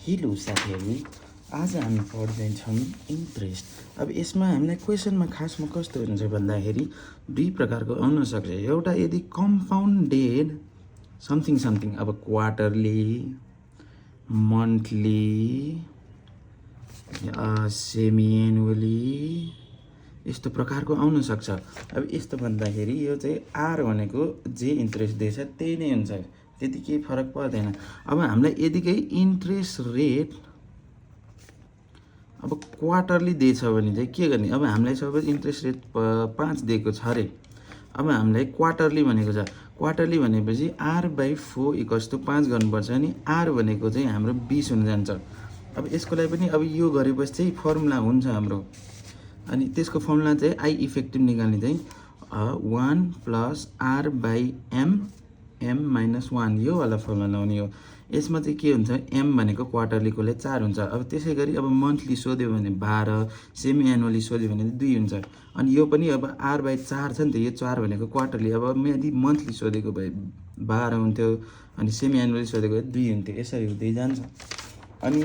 Hello साथीहरू, आज हामी पढ्दैछौँ इन्ट्रेस्ट। अब यसमा हामीलाई क्वेसनमा खासमा कस्तो हुन्छ भन्दाखेरि दुई प्रकारको आउन सक्छ। एउटा यदि कम्पाउन्डेड समथिङ समथिङ, अब क्वार्टरली, मन्थली, सेमी एनुअली, यस्तो प्रकारको आउन सक्छ। अब यस्तो भन्दाखेरि यो चाहिँ आर भनेको जे इन्ट्रेस्ट दिएछ त्यही नै हुन्छ, त्यति केही फरक पर्दैन। अब हामीलाई यदिकै इन्ट्रेस्ट रेट अब क्वार्टरली दिएछ भने चाहिँ के गर्ने? अब हामीलाई सबै इन्ट्रेस्ट रेट 5 दिएको छ अरे। अब हामीलाई क्वार्टरली भनेको छ। क्वार्टरली भनेपछि R/4 = 5 गर्नुपर्छ। अनि आर भनेको चाहिँ हाम्रो 20 हुन जान्छ। अब यसको लागि पनि अब यो गरेपछि चाहिँ फर्मुला हुन्छ हाम्रो। अनि त्यसको फर्मुला चाहिँ आई इफेक्टिभ निकाल्ने चाहिँ 1 + R/m m-1 यो वाला फर्मुला लाउने हो। यसमा चाहिँ के हुन्छ, m भनेको क्वार्टरलीकोले 4 हुन्छ। अब त्यसै गरी अब मन्थली सोध्यो भने 12, सेमी एनुअली सोध्यो भने 2 हुन्छ। अनि यो पनि अब R/4 छ नि त, यो 4 भनेको क्वार्टरली। अब यदि मन्थली सोधेको भए 12 हुन्थ्यो, अनि सेमी एनुअली सोधेको भए 2 हुन्थ्यो। यसरी हुँदै जान्छ। अनि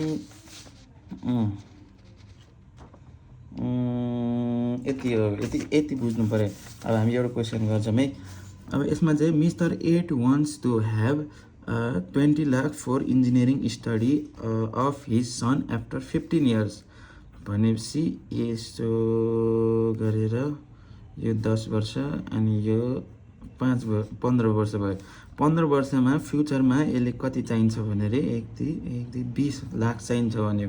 यति हो, यति बुझ्नु पऱ्यो। अब हामी एउटा क्वेसन गर्छौँ है। अब यसमा चाहिँ mister 8 wants to have 20 lakh for engineering study of his son after 15 years भनेपछि यसो गरेर यो 10 वर्ष अनि यो 15 वर्ष भयो। 15 वर्षमा फ्युचरमा यसले कति चाहिन्छ भनेर 20 लाख चाहिन्छ भन्यो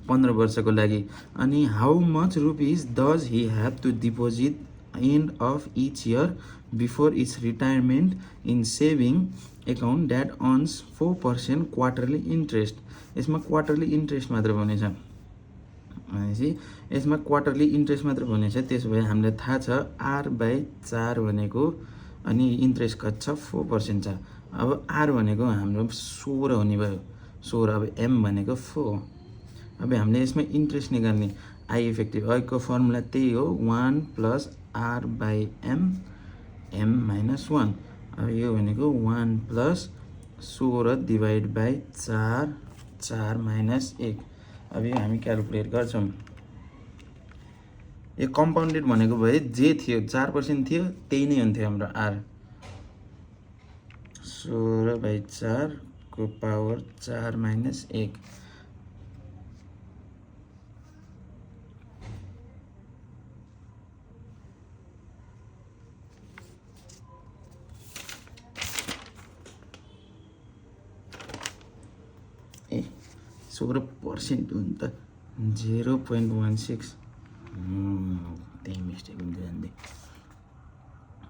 15 वर्षको लागि। अनि how much rupees does he have to deposit end of each year before its retirement in saving account that earns 4% quarterly interest. यसमा क्वार्टरली इन्ट्रेस्ट मात्र भनेछ भनेपछि यसमा क्वार्टरली इन्ट्रेस्ट मात्र भनेछ। त्यसो भए हामीलाई थाहा छ R/4 भनेको अनि इन्ट्रेस्ट कति छ 4% छ। अब आर भनेको हाम्रो 16 हुने भयो, 16। अब एम भनेको 4। अब हामीले यसमा इन्ट्रेस्ट निकाल्ने आई इफेक्टिभ अहिलेको फर्मुला त्यही हो, 1 + R/m m-1। अब यो भनेको 1 + 16 / 4 4 - 1। अब यो हामी क्यालकुलेट गर्छौँ। यो कम्पाउन्डेड भनेको भए जे थियो 4% थियो त्यही नै हुन्थ्यो हाम्रो आर। 16/4 को पावर 4 - 1। ए 16% हो नि त, 0.16। त्यही मिस्टेक हुँदै जाँदै।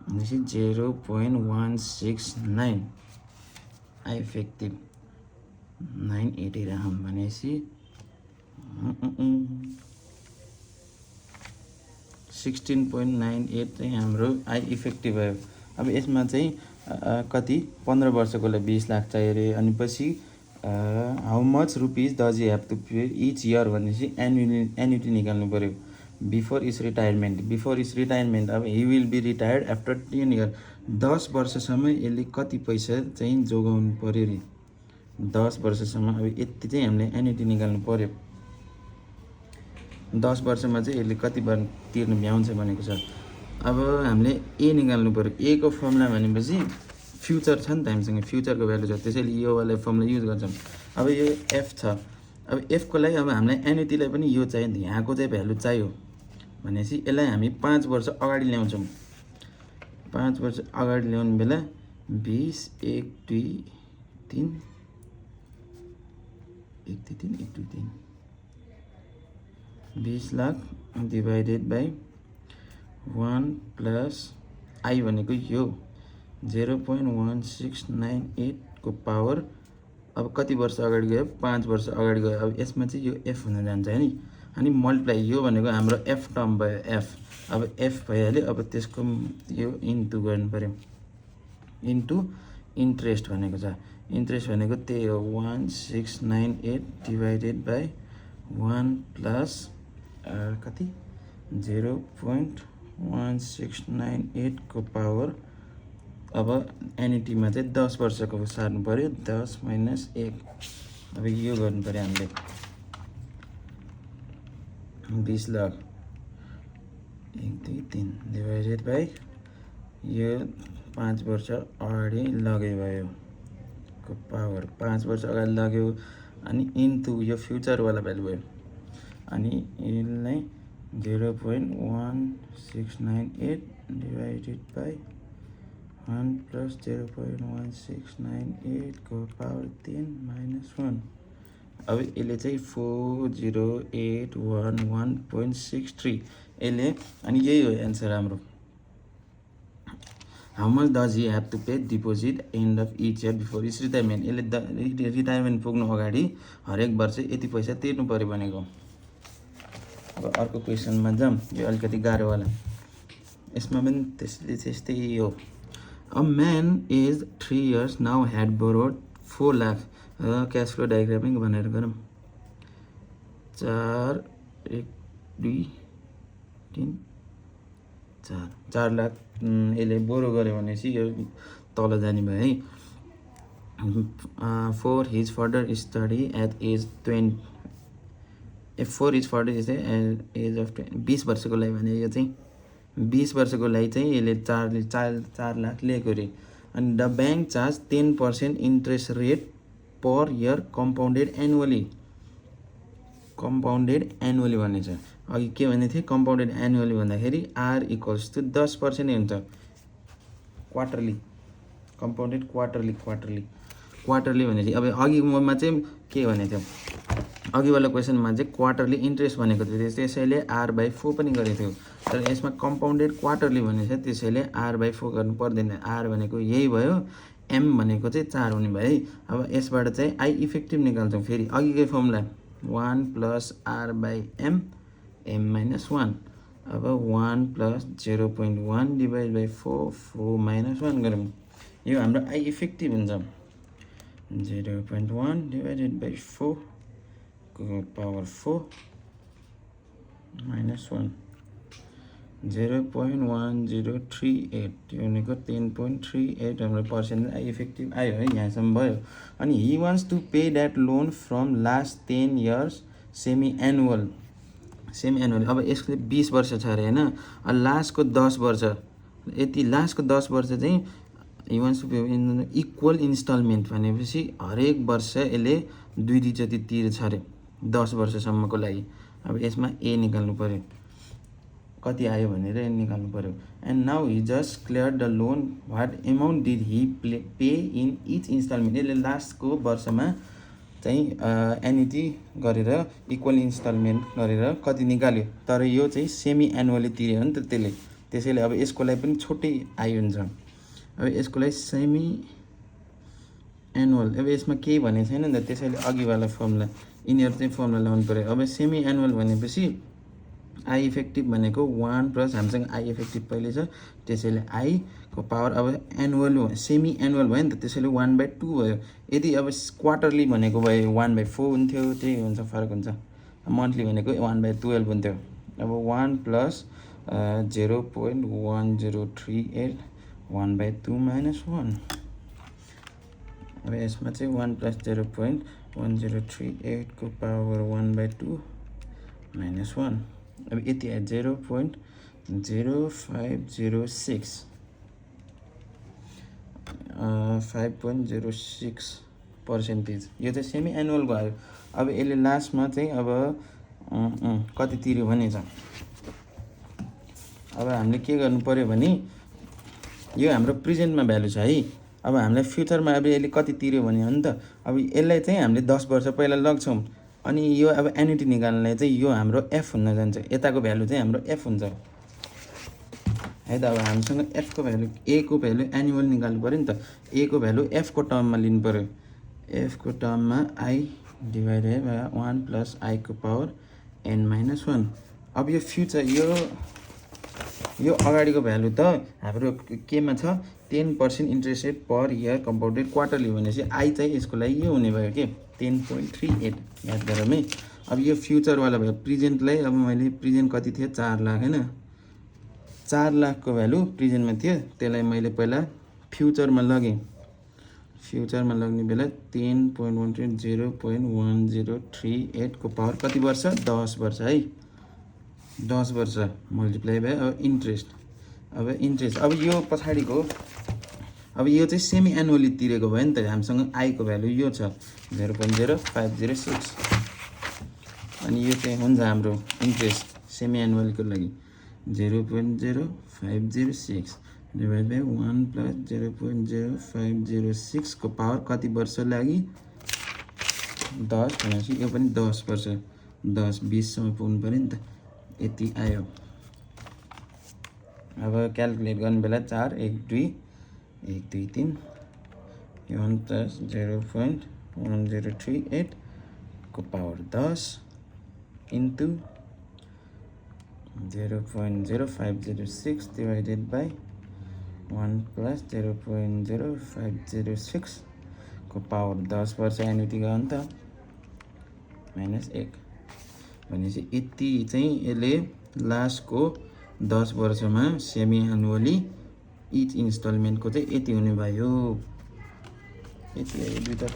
भनेपछि 0.169 आई इफेक्टिभ 980 राखौँ भनेपछि 16.98 चाहिँ हाम्रो आई इफेक्टिभ भयो। अब यसमा चाहिँ कति 15 वर्षकोलाई 20 लाख चाहियो अरे। अनि पछि how much rupees does you have to pay each year भनेपछि एन्युटी निकाल्नु पऱ्यो बिफोर इज रिटायरमेन्ट। अब he will be retired after 10 year. 10 वर्षसम्म यसले कति पैसा चाहिँ जोगाउनु पऱ्यो अरे 10 वर्षसम्म। अब यति चाहिँ हामीले एन्युटी निकाल्नु पऱ्यो। 10 वर्षमा चाहिँ यसले कति बार तिर्नु भ्याउँछ भनेको छ। अब हामीले ए निकाल्नु पऱ्यो। ए को फर्मुला भनेपछि फ्युचर छ नि त हामीसँग, फ्युचरको भ्यालु छ, त्यसैले यो वाला फर्मुला युज गर्छौँ। अब यो एफ छ। अब एफको लागि अब हामीलाई एन्युटीलाई पनि यो चाहियो, यहाँको चाहिँ भ्यालु चाहियो भनेपछि यसलाई हामी 5 वर्ष अगाडि ल्याउँछौँ। 5 वर्ष अगाडि ल्याउने बेला 20 1 2 3 1 2 3 1 2 3 20 लाख डिभाइडेड बाई 1 + आई भनेको यो 0.1698 को पावर। अब कति वर्ष अगाडि गयो? 5 वर्ष अगाडि गयो। अब यसमा चाहिँ यो एफ हुन जान्छ है नि। अनि मल्टिप्लाई यो भनेको हाम्रो एफ टर्म भयो एफ। अब एफ भइहाल्यो। अब त्यसको यो इन्टु गर्नु पऱ्यो, इन्टु इन्ट्रेस्ट भनेको छ। इन्ट्रेस्ट भनेको त्यही हो 1698 डिभाइडेड बाई 1 + कति 0.1698 को पावर। अब एन्युटीमा चाहिँ 10 वर्षको सार्नु पऱ्यो, 10 - 1। अब यो गर्नु पर्यो हामीले 20 लाख 1 2 3 डिभाइडेड बाई यो 5 वर्ष अगाडि लगे भयो को पावर 5 वर्ष अगाडि लाग्यो अनि इन्टु यो फ्युचरवाला भ्यालु भयो अनि यसलाई 0.1698 डिभाइडेड बाई 1 प्लस 0.1698 को पावर 10 माइनस 1 अब यसले चाहिँ 40811.63 यसले अनि यही हो एन्सर हाम्रो how much does he have to pay deposit end of each year before is retirement यसले रिटायरमेन्ट पुग्नु अगाडि हरेक वर्ष यति पैसा तिर्नु पर्यो भनेको अब अर्को क्वेसनमा जाऊँ यो अलिकति गाह्रोवाला यसमा पनि त्यस्तै हो a man age 3 years now had borrowed 4 lakh cash flow diagramming भनेर गरौँ 4 1 2 3 4 लाख यसले बोरो गर्यो भनेपछि यो तल जाने भयो है for his further study at age 20 four is further is age of 20 वर्षको लागि भने यो चाहिँ 20 वर्षको लागि चाहिँ यसले 4 लाख लिएको रे अनि the bank charge 10% interest rate per year compounded annually भन्ने छ अघि के भन्ने थिएँ कम्पाउन्डेड एनुअली भन्दाखेरि आर इक्वल्स टु 10% नै हुन्छ क्वार्टरली कम्पाउन्डेड क्वार्टरली भनेपछि अब अघिमा चाहिँ के भनेको थियो अघिवाला क्वेसनमा चाहिँ क्वार्टरली इन्ट्रेस्ट भनेको थियो त्यसैले r/4 पनि गरेको थियो तर यसमा कम्पाउन्डेड क्वार्टरली भनेको छ त्यसैले r/4 गर्नु पर्दैन r भनेको यही भयो m भनेको चाहिँ 4 हुने भयो है अब यसबाट चाहिँ i इफेक्टिभ निकाल्छौँ फेरि अघिकै formula 1 plus r/m m minus 1 अब 1 प्लस 0.1 डिभाइड बाई 4 माइनस 1 गरौँ यो हाम्रो i इफेक्टिभ हुन्छ 0.1 डिभाइडेड बाई 4 को पावर 4 माइनस 1 0.1038 यो भनेको 10.38 हाम्रो पर्सेन्ट आई इफेक्टिभ आयो है यहाँसम्म भयो अनि he wants to pay that loan from last 10 years semi annual अब यसले 20 वर्ष छ अरे होइन लास्टको 10 वर्ष यति लास्टको 10 वर्ष चाहिँ he wants to pay equal instalment भनेपछि हरेक वर्ष यसले 2 जति तिर्छ अरे 10 वर्षसम्मको लागि अब यसमा ए निकाल्नु पर्यो कति आयो भनेर निकाल्नु पर्यो and now he just clear the loan what amount did he pay in each instalment यसले लास्टको वर्षमा चाहिँ एन्युटी गरेर इक्वल इन्स्टलमेन्ट गरेर कति निकाल्यो तर यो चाहिँ सेमी एनुअली तिर्यो नि त त्यसैले अब यसको लागि पनि छुट्टै आइ हुन्छ अब यसको लागि सेमी एनुअल अब यसमा केही भनेको छैन नि त त्यसैले अघिवाला फर्मुला यिनीहरू चाहिँ फर्मुला लगाउनु पर्यो अब सेमी एनुअल भनेपछि आई इफेक्टिभ भनेको 1 प्लस हामीसँग आई इफेक्टिभ पहिले छ त्यसैले आई को पावर अब एनुअल सेमी एनुअल भयो नि त त्यसैले 1/2 भयो यदि अब क्वार्टरली भनेको भए 1/4 हुन्थ्यो त्यही हुन्छ फरक हुन्छ मन्थली भनेको 1/12 हुन्थ्यो अब 1 प्लस 0.1038 1/2 माइनस 1 अब यसमा चाहिँ 1 प्लस 0.1038 को पावर 1/2 माइनस 1 अब यति आयो 0.0506 5.06% यो चाहिँ सेमी एनुअलको आयो अब यसले लास्टमा चाहिँ अब कति तिर्यो भने छ अब हामीले के गर्नु पर्यो भने यो हाम्रो प्रेजेन्टमा भ्यालु छ है अब हामीलाई फ्युचरमा अब यसले कति तिर्यो भने हो नि त अब यसलाई चाहिँ हामीले 10 वर्ष पहिला लग्छौँ अनि यो अब एन्युटी निकाल्नलाई चाहिँ यो हाम्रो एफ हुन जान्छ यताको भ्यालु चाहिँ हाम्रो एफ हुन्छ है त अब हामीसँग एफ को भ्यालु ए को भ्यालु एनुअल निकाल्नु पर्यो नि त ए को भ्यालु एफ को टर्ममा लिनु पर्यो एफ को टर्ममा I divided by 1 plus I को पावर n माइनस 1 अब यो फ्युचर यो अगाडिको भ्यालु त हाम्रो केमा छ 10% interest rate per year compounded quarterly भनेपछि आई चाहिँ यसको लागि यो हुने भयो के 10.38 याद गरौँ है अब यो फ्युचरवाला भयो प्रेजेन्टलाई अब मैले प्रेजेन्ट कति थियो 4 लाख होइन 4 लाखको भ्यालु प्रेजेन्टमा थियो त्यसलाई मैले पहिला फ्युचरमा लगेँ फ्युचरमा लग्ने बेला 10.1 0.1038 को पावर कति वर्ष 10 वर्ष है 10 वर्ष मल्टिप्लाई बाई अब इन्ट्रेस्ट अब यो पछाडिको अब यो चाहिँ सेमी एनुअली तिरेको भयो नि त हामीसँग आईको भ्यालु यो छ 0.0506 अनि यो चाहिँ हुन्छ हाम्रो इन्ट्रेस्ट सेमी एनुअलको लागि 0.0506 डिभाइड बाई 1 प्लस 0.0506 को पावर कति वर्ष लागि 10 भनेपछि यो पनि 10 वर्ष 10 20 सम्म पुग्नु पर्यो नि त यति आयो अब क्याल्कुलेट गर्ने बेला 4 1 2 1 2 3 1 प्लस 0.1038 को power 10 into 0.0506 divided by 1 plus 0.0506 को पावर 10 वर्ष एन्युटी गयो नि त -1 भनेपछि यति चाहिँ यसले लास्टको 10 वर्षमा सेमी एनुअली इच इन्स्टलमेन्टको चाहिँ यति हुने भयो यति दुईटा